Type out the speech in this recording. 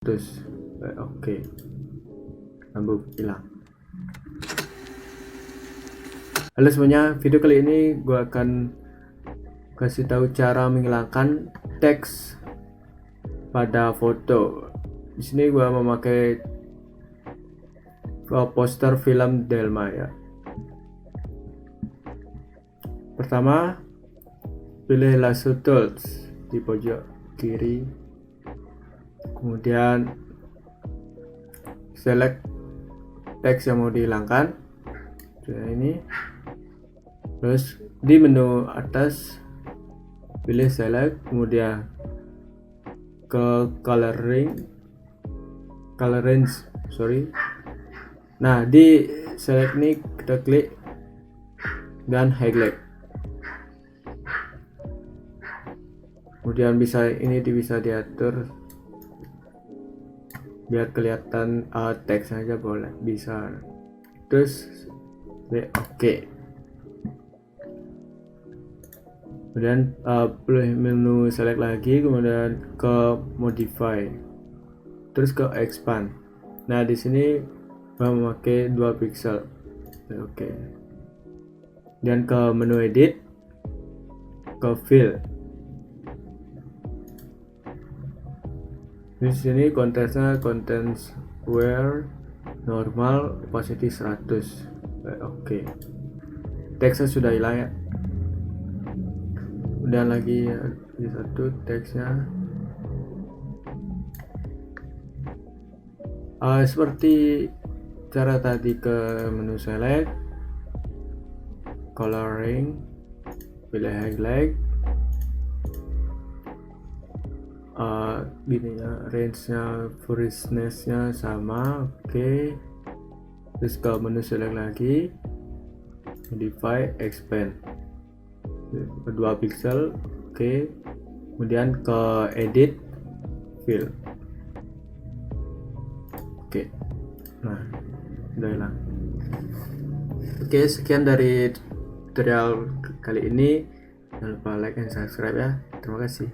terus oke. Lampu hilang. Halo semuanya, video kali ini gue akan kasih tahu cara menghilangkan teks pada foto. Di sini gue memakai poster film Delma ya. Pertama, pilih lasso tools di pojok kiri, kemudian select teks yang mau dihilangkan. Ini, terus di menu atas pilih select, kemudian ke color range. Nah, di select ini kita klik dan highlight. Kemudian bisa diatur biar kelihatan teks aja, boleh, bisa. Terus oke. Kemudian pilih menu select lagi, kemudian ke modify, terus ke expand. Nah, di sini memakai 2 pixel. Oke. Dan ke menu edit, ke fill. Di sini contents where normal, opacity 100. Oke. Teksnya sudah hilang ya. Kemudian lagi di satu teksnya seperti cara tadi, ke menu select, coloring, pilih highlight, range-nya, freshness-nya sama, oke. Terus ke menu select lagi, modify, expand, 2 pixel, oke. Kemudian ke edit, fill, oke. Nah, udah hilang. Oke, sekian dari tutorial kali ini. Jangan lupa like dan subscribe ya. Terima kasih.